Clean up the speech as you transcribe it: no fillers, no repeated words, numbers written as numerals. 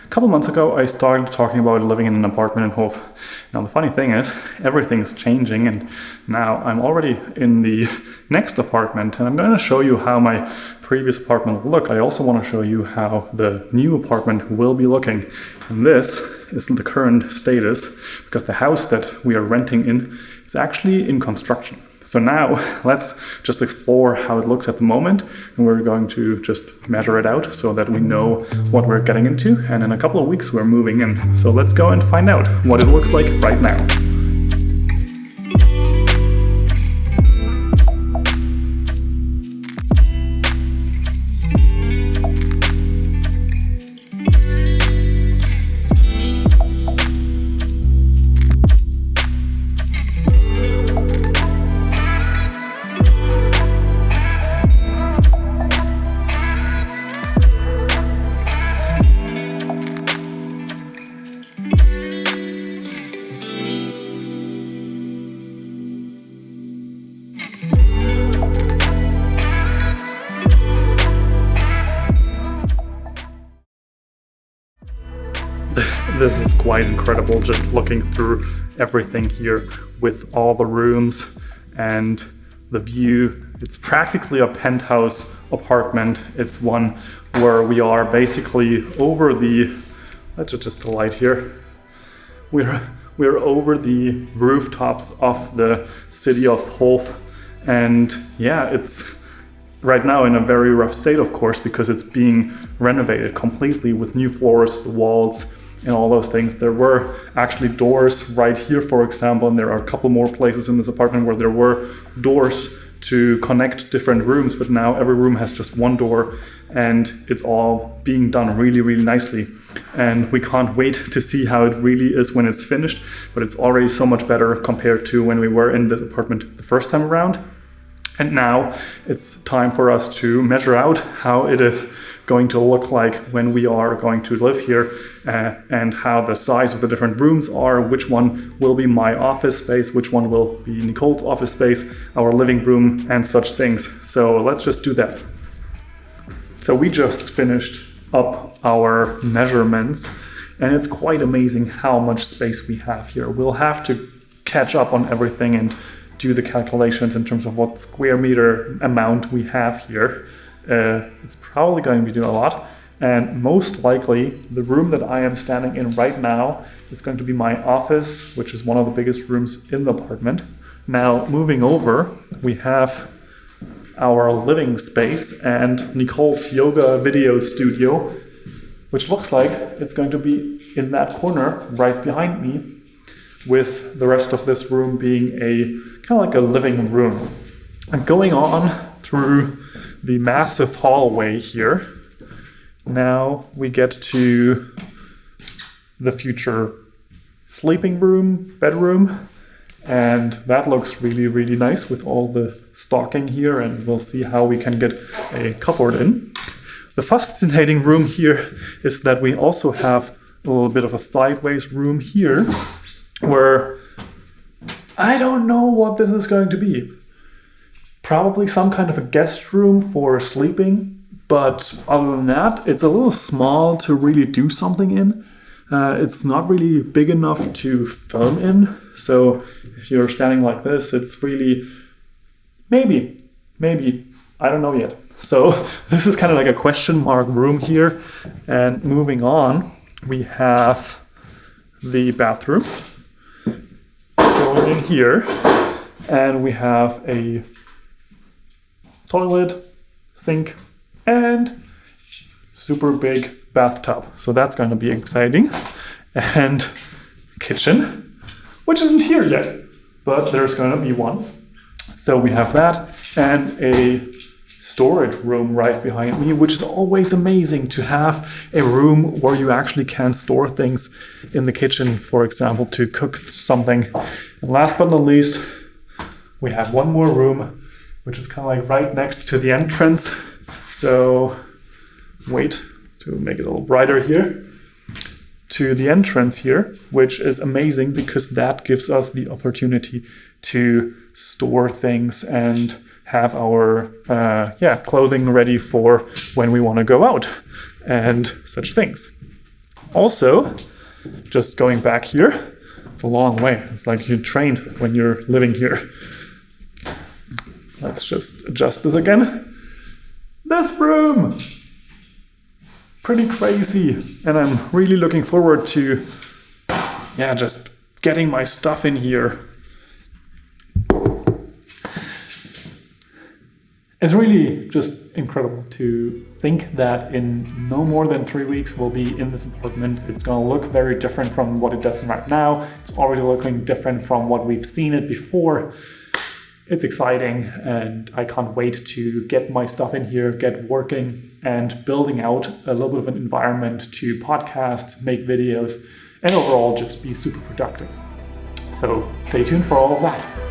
A couple months ago, I started talking about living in an apartment in Hof. Now, the funny thing is, everything's changing, and now I'm already in the next apartment, and I'm going to show you how my previous apartment looked. I also want to show you how the new apartment will be looking. And this is the current status, because the house that we are renting in is actually in construction. So now let's just explore how it looks at the moment, and we're going to just measure it out so that we know what we're getting into, and in a couple of weeks we're moving in. So let's go and find out what it looks like right now. This is quite incredible, just looking through everything here with all the rooms and the view. It's practically a penthouse apartment. It's one where we are basically over the, let's adjust the light here. We're over the rooftops of the city of Hof, and yeah, it's right now in a very rough state, of course, because it's being renovated completely with new floors, the walls, and all those things. There were actually doors right here, for example, and there are a couple more places in this apartment where there were doors to connect different rooms, but now every room has just one door, and it's all being done really, really nicely. And we can't wait to see how it really is when it's finished, but it's already so much better compared to when we were in this apartment the first time around. And now it's time for us to measure out how it is going to look like when we are going to live here, and how the size of the different rooms are, which one will be my office space, which one will be Nicole's office space, our living room, and such things. So let's just do that. So we just finished up our measurements, and it's quite amazing how much space we have here. We'll have to catch up on everything and do the calculations in terms of what square meter amount we have here. It's probably going to be doing a lot, and most likely the room that I am standing in right now is going to be my office, which is one of the biggest rooms in the apartment. Now moving over, we have our living space and Nicole's yoga video studio, which looks like it's going to be in that corner right behind me, with the rest of this room being a kind of like a living room. And going on through the massive hallway here, now we get to the future sleeping room, bedroom, and that looks really, really nice with all the stocking here, and we'll see how we can get a cupboard in. The fascinating room here is that we also have a little bit of a sideways room here, where I don't know what this is going to be. Probably some kind of a guest room for sleeping, but other than that, it's a little small to really do something in. It's not really big enough to film in, so if you're standing like this, it's really maybe, I don't know yet. So this is kind of like a question mark room here. And moving on, we have the bathroom going in here, and we have a toilet, sink, and super big bathtub. So that's going to be exciting. And kitchen, which isn't here yet, but there's going to be one. So we have that, and a storage room right behind me, which is always amazing to have a room where you actually can store things in the kitchen, for example, to cook something. And last but not least, we have one more room, which is kind of like right next to the entrance. So wait to make it a little brighter here. To the entrance here, which is amazing because that gives us the opportunity to store things and have our clothing ready for when we want to go out and such things. Also, just going back here, it's a long way. It's like you train when you're living here. Let's just adjust this again. This room! Pretty crazy. And I'm really looking forward to, just getting my stuff in here. It's really just incredible to think that in no more than 3 weeks we'll be in this apartment. It's going to look very different from what it does right now. It's already looking different from what we've seen it before. It's exciting, and I can't wait to get my stuff in here, get working, and building out a little bit of an environment to podcast, make videos, and overall just be super productive. So stay tuned for all of that.